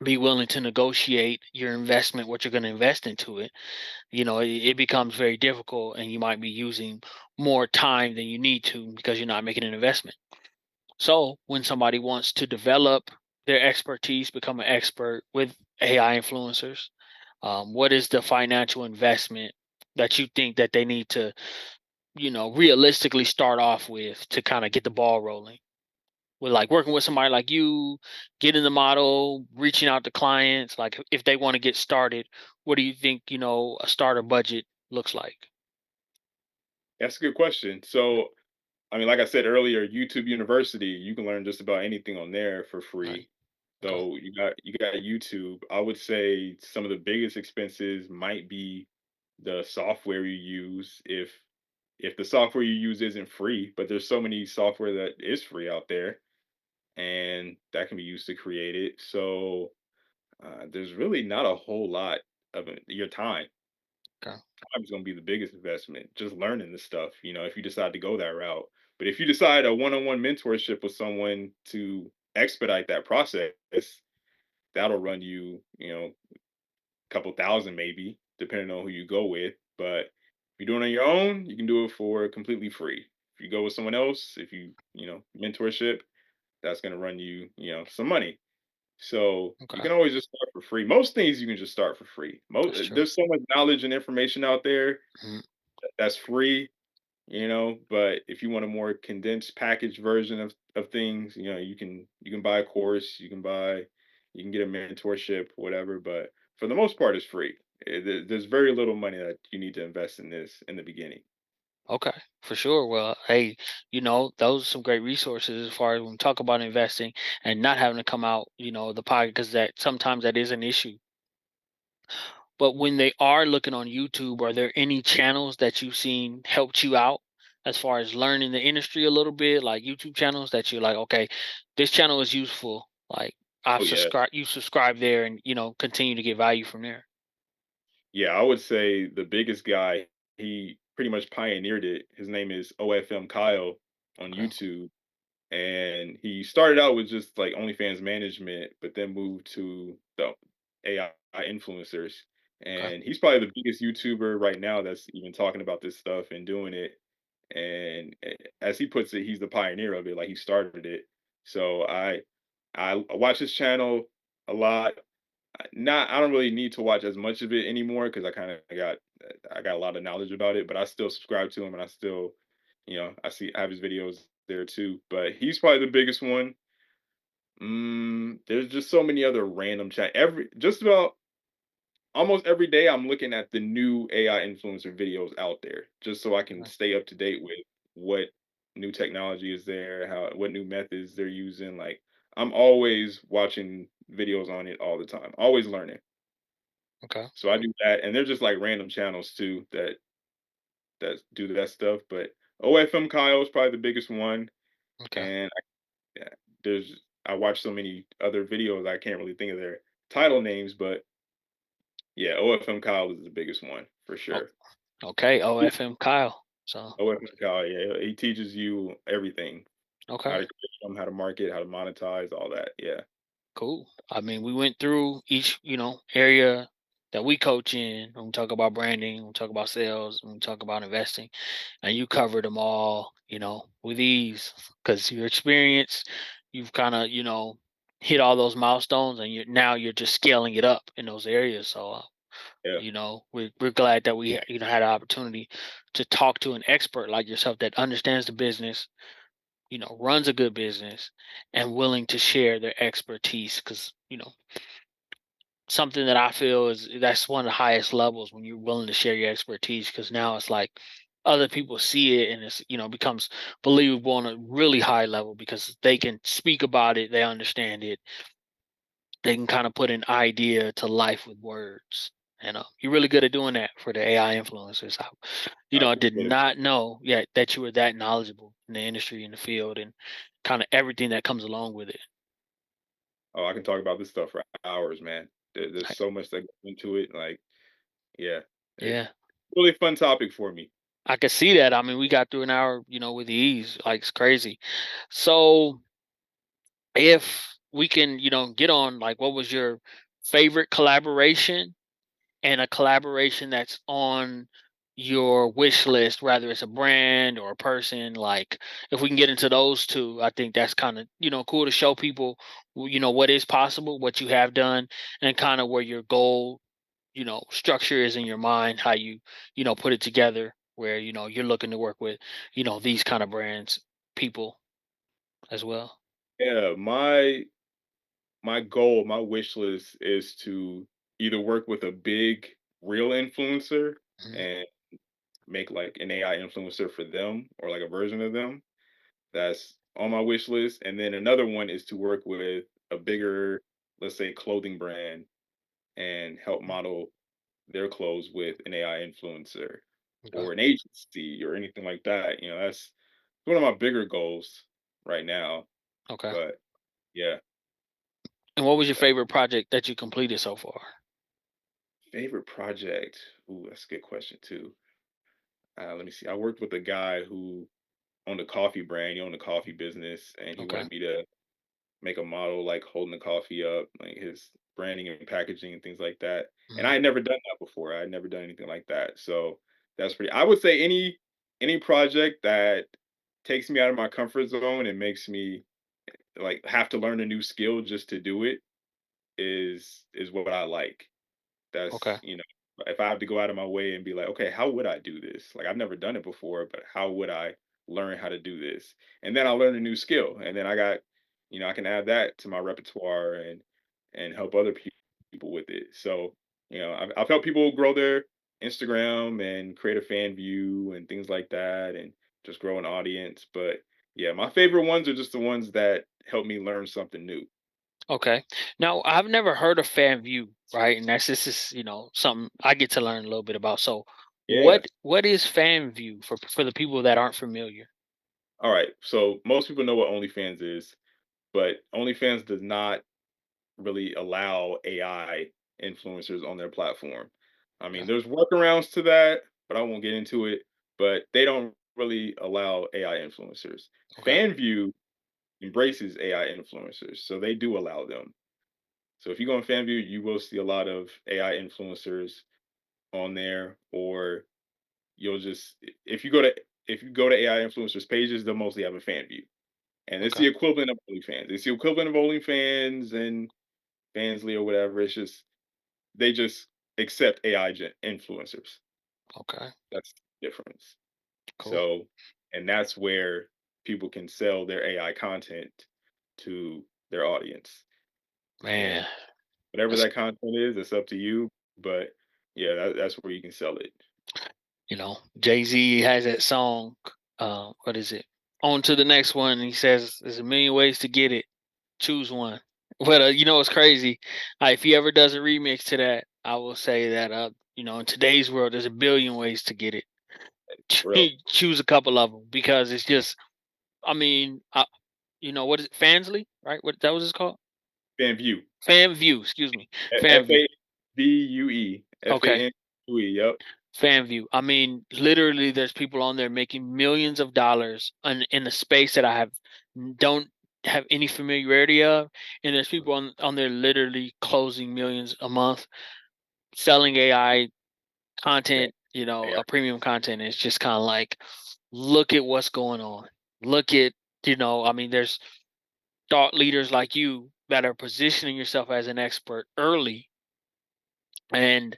be willing to negotiate your investment, what you're going to invest into it, it becomes very difficult, and you might be using more time than you need to because you're not making an investment. So when somebody wants to develop their expertise, become an expert with AI influencers, what is the financial investment that you think that they need to, realistically start off with to kind of get the ball rolling? With like working with somebody like you, getting the model, reaching out to clients, like if they want to get started, what do you think, a starter budget looks like? That's a good question. So I mean, like I said earlier, YouTube University, you can learn just about anything on there for Right. free. Okay. So you got YouTube. I would say some of the biggest expenses might be the software you use. If the software you use isn't free, but there's so many software that is free out there, and that can be used to create it. So there's really not a whole lot of your time. Okay. Time is going to be the biggest investment. Just learning this stuff, if you decide to go that route. But if you decide a one-on-one mentorship with someone to expedite that process, that'll run you, a couple thousand maybe, depending on who you go with. But if you're doing it on your own, you can do it for completely free. If you go with someone else, if mentorship, that's going to run you, some money. So you Okay. can always just start for free. Most things you can just start for free. That's true. There's so much knowledge and information out there Mhm. that's free, but if you want a more condensed package version of things, you can buy a course, you can get a mentorship, whatever, but for the most part it's free. There's very little money that you need to invest in this in the beginning. Okay, for sure. Well, hey, those are some great resources as far as when we talk about investing and not having to come out, the pocket, because that sometimes that is an issue. But when they are looking on YouTube, are there any channels that you've seen helped you out as far as learning the industry a little bit, like YouTube channels that you're like, okay, this channel is useful. Like Oh yeah. you subscribe there and continue to get value from there. Yeah, I would say the biggest guy, he pretty much pioneered it. His name is OFM Kyle on Okay. YouTube. And he started out with just like OnlyFans management, but then moved to the AI influencers. Okay. And he's probably the biggest YouTuber right now that's even talking about this stuff and doing it. And as he puts it, he's the pioneer of it. Like he started it. So I watch his channel a lot. Not I don't really need to watch as much of it anymore because I got a lot of knowledge about it. But I still subscribe to him, and I still, I have his videos there too. But he's probably the biggest one. There's just so many other random chat. Every just about almost every day, I'm looking at the new AI influencer videos out there, just so I can Okay. stay up to date with what new technology is there, what new methods they're using. Like I'm always watching videos on it all the time, always learning. Okay. So I do that, and they're just like random channels too that do that stuff. But OFM Kyle is probably the biggest one, Okay. and yeah, I watch so many other videos I can't really think of their title names, but yeah, OFM Kyle is the biggest one for Oh, sure. okay. He- OFM Kyle. So OFM Kyle, yeah, he teaches you everything: how okay. to create them, how to market, how to monetize, all that. Yeah, Cool. I mean, we went through each, area that we coach in. When we talk about branding, when we talk about sales, when we talk about investing, and you covered them all, with ease because your experience, you've kind of, hit all those milestones, and you're just scaling it up in those areas. So, yeah, we're glad that we, had an opportunity to talk to an expert like yourself that understands the business, runs a good business and willing to share their expertise because, something that I feel is that's one of the highest levels when you're willing to share your expertise because now it's like other people see it and it's, becomes believable on a really high level because they can speak about it, they understand it, they can kind of put an idea to life with words. And you're really good at doing that for the AI influencers. I I did appreciate it. not know yet that you were that knowledgeable in the industry, in the field, and kind of everything that comes along with it. Oh, I can talk about this stuff for hours, man. There's Like, so much that goes into it. Like, yeah, it's yeah, really a fun topic for me. I could see that. I mean, we got through an hour, with ease. Like it's crazy. So if we can, get on, like, what was your favorite collaboration and a collaboration that's on your wish list, whether it's a brand or a person, like if we can get into those two, I think that's kind of, cool to show people, what is possible, what you have done, and kind of where your goal, structure is in your mind, how you, put it together, where, you're looking to work with, these kind of brands, people as well. Yeah, my goal, my wish list is to either work with a big real influencer Mhm. and make like an AI influencer for them or like a version of them. That's on my wish list. And then another one is to work with a bigger, let's say, clothing brand and help model their clothes with an AI influencer Okay. or an agency or anything like that. That's one of my bigger goals right now. Okay. But yeah, And what was your favorite project that you completed so far? favorite project. Ooh, that's a good question too. Let me see. I worked with a guy who owned a coffee brand. He owned a coffee business, and he Okay. wanted me to make a model like holding the coffee up, like his branding and packaging and things like that. And I Mhm. had never done that before. I had never done anything like that. So that's pretty. I would say any project that takes me out of my comfort zone and makes me like have to learn a new skill just to do it is what I like. That's, Okay. if I have to go out of my way and be like, okay, how would I do this? Like I've never done it before, but how would I learn how to do this? And then I learn a new skill, and then I can add that to my repertoire and help other people with it. So, I've helped people grow their Instagram and create a fan view and things like that, and just grow an audience. But yeah, my favorite ones are just the ones that help me learn something new. Okay. Now, I've never heard of fan view, right? And this is, something I get to learn a little bit about. So, Yeah. what is fan view for the people that aren't familiar? All right. So most people know what OnlyFans is, but OnlyFans does not really allow AI influencers on their platform. I mean, Okay. there's workarounds to that, but I won't get into it. But they don't really allow AI influencers. Okay. FanView embraces AI influencers, so they do allow them. So if you go on FanView, you will see a lot of AI influencers on there, or you'll just if you go to AI influencers pages, they'll mostly have a fan view. And it's Okay. the equivalent of OnlyFans. It's the equivalent of OnlyFans and Fansly or whatever. It's just they just accept AI influencers. Okay. That's the difference. Cool. So, and that's where people can sell their AI content to their audience. Man, And whatever that's that content is, it's up to you. But yeah, that's where you can sell it. Jay-Z has that song. What is it? On to the next one. He says, "There's a million ways to get it. Choose one." But it's crazy. If he ever does a remix to that, I will say that in today's world, there's a billion ways to get it. For real. choose a couple of them because it's just. I mean, what is it? Fansly, right? What that was it's called? Fan view. Fan View. Excuse me. Fan View. FAVUE. Okay. FANUE. Yep. Fan View. I mean, literally, there's people on there making millions of dollars in a space that I don't have any familiarity of, and there's people on there literally closing millions a month, selling AI Yeah. content, They are. a premium content. It's just kind of like, look at what's going on. Look at, I mean, there's thought leaders like you that are positioning yourself as an expert early, and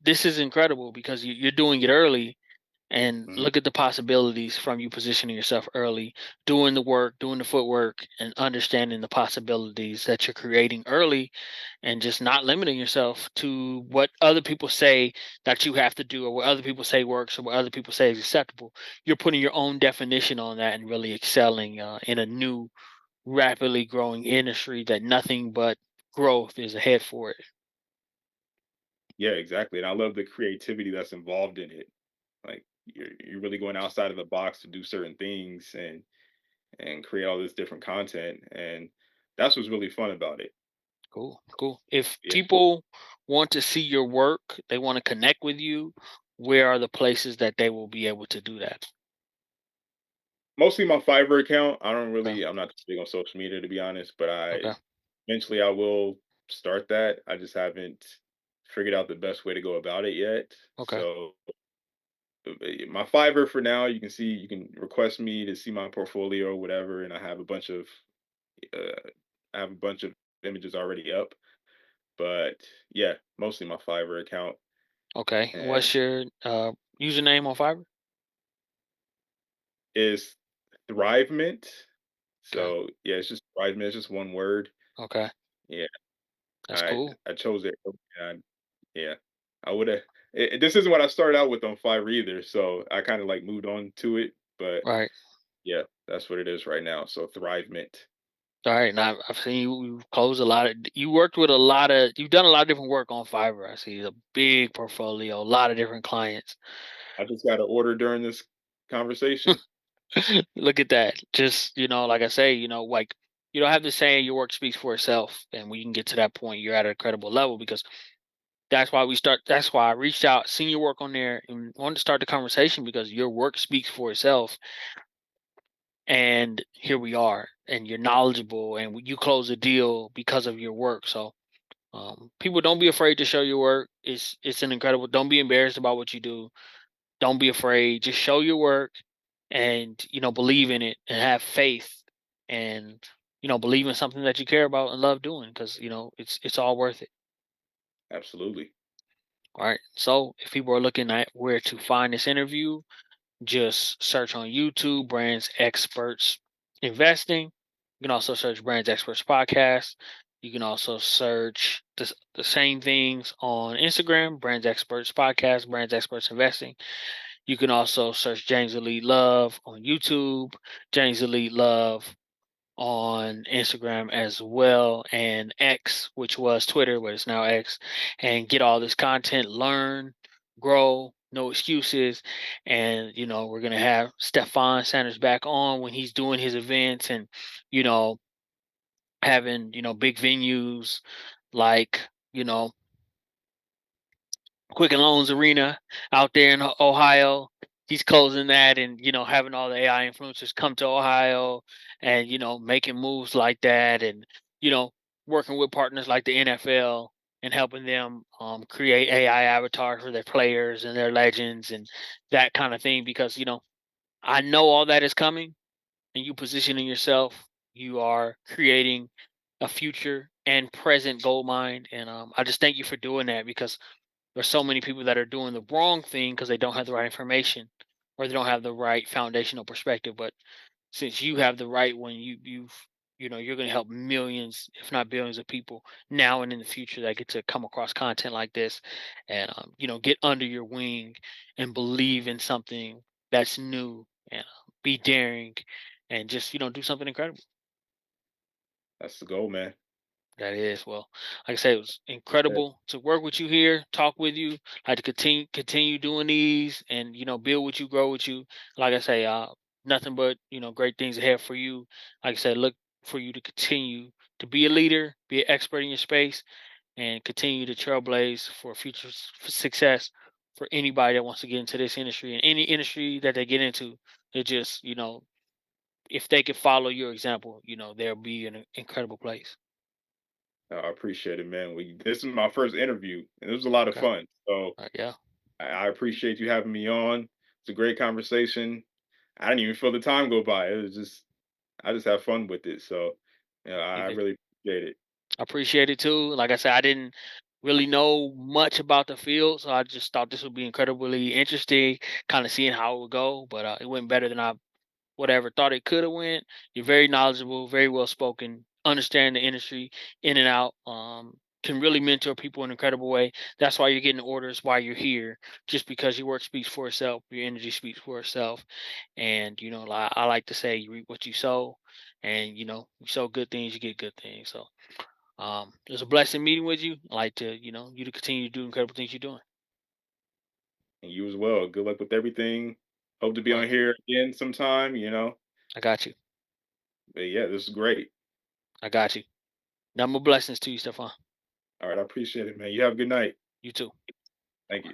this is incredible because you're doing it early. And Mhm. look at the possibilities from you positioning yourself early, doing the work, doing the footwork, and understanding the possibilities that you're creating early, and just not limiting yourself to what other people say that you have to do, or what other people say works, or what other people say is acceptable. You're putting your own definition on that and really excelling in a new, rapidly growing industry that nothing but growth is ahead for it. Yeah, exactly. And I love the creativity that's involved in it. Like you're really going outside of the box to do certain things and create all this different content. And that's what's really fun about it. Cool, cool. If Yeah. people want to see your work, they want to connect with you, where are the places that they will be able to do that? Mostly my Fiverr account. Okay, I'm not big on social media to be honest, but I okay, eventually I will start that. I just haven't figured out the best way to go about it yet. okay. So my Fiverr for now, you can request me to see my portfolio or whatever, and uh, I have a bunch of images already up. But yeah, mostly my Fiverr account, Okay. and What's your username on Fiverr? is Thrivement. Okay, So yeah, it's just Thrivement. It's just one word. okay. Yeah, That's cool. I chose it. And yeah, I would have. This isn't what I started out with on Fiverr either, so I kind of like moved on to it. But Right. yeah, that's what it is right now. So Thrivement. All right. Now I've seen you close a lot of you worked with a lot of you've done a lot of different work on Fiverr. I see a big portfolio, a lot of different clients. I just got to order during this conversation. Look at that. Just, like I say, like you don't have to say your work speaks for itself. And when you can get to that point, you're at a credible level because that's why I reached out, seen your work on there and wanted to start the conversation because your work speaks for itself. And here we are. And you're knowledgeable and you close a deal because of your work. So people don't be afraid to show your work. It's an incredible don't be embarrassed about what you do. Don't be afraid. Just show your work and believe in it and have faith and believe in something that you care about and love doing because it's all worth it. Absolutely. All right. So if people are looking at where to find this interview, just search on YouTube Brands Experts Investing. You can also search Brands Experts Podcast. You can also search the same things on Instagram, Brands Experts Podcast, Brands Experts Investing. You can also search James Elite Love on YouTube, James Elite Love on Instagram as well, and X, which was Twitter, but it's now X, and get all this content, learn, grow, no excuses. And, we're going to have Stephan Sanders back on when he's doing his events and, you know, having, big venues like, you know, Quicken Loans Arena out there in Ohio. He's closing that and, having all the AI influencers come to Ohio and, making moves like that and, you know, working with partners like the NFL and helping them create AI avatars for their players and their legends and that kind of thing. Because, I know all that is coming and you positioning yourself, you are creating a future and present gold mine. And I just thank you for doing that because there's so many people that are doing the wrong thing because they don't have the right information or they don't have the right foundational perspective. But since you have the right one, you're going to help millions, if not billions, of people now and in the future that get to come across content like this, and get under your wing and believe in something that's new and be daring and just do something incredible. That's the goal, man. That is, well, like I said, it was Yeah, incredible to work with you here, talk with you. Like to continue doing these, and build with you, grow with you. Like I say, nothing but great things ahead for you. Like I said, look for you to continue to be a leader, be an expert in your space, and continue to trailblaze for future success for anybody that wants to get into this industry and any industry that they get into. It just if they could follow your example, they'll be in an incredible place. I appreciate it, man. This is my first interview, and it was a lot of Okay. fun. So Yeah. I appreciate you having me on. It's a great conversation. I didn't even feel the time go by. It was just I just have fun with it. So, I Even really appreciate it. I appreciate it too. Like I said, I didn't really know much about the field, so I just thought this would be incredibly interesting, kind of seeing how it would go. But it went better than I whatever thought it could have went. You're very knowledgeable, very well spoken, understand the industry in and out. Can really mentor people in an incredible way. That's why you're getting orders while you're here, just because your work speaks for itself, your energy speaks for itself. And I like to say, you reap what you sow, and you sow good things, you get good things. So it was a blessing meeting with you. I like to you to continue to do incredible things you're doing. And you as well. Good luck with everything. Hope to be on Well, here again sometime, I got you. But yeah, this is great. I got you. Number blessings to you, Stefan. All right, I appreciate it, man. You have a good night. You too. Thank you.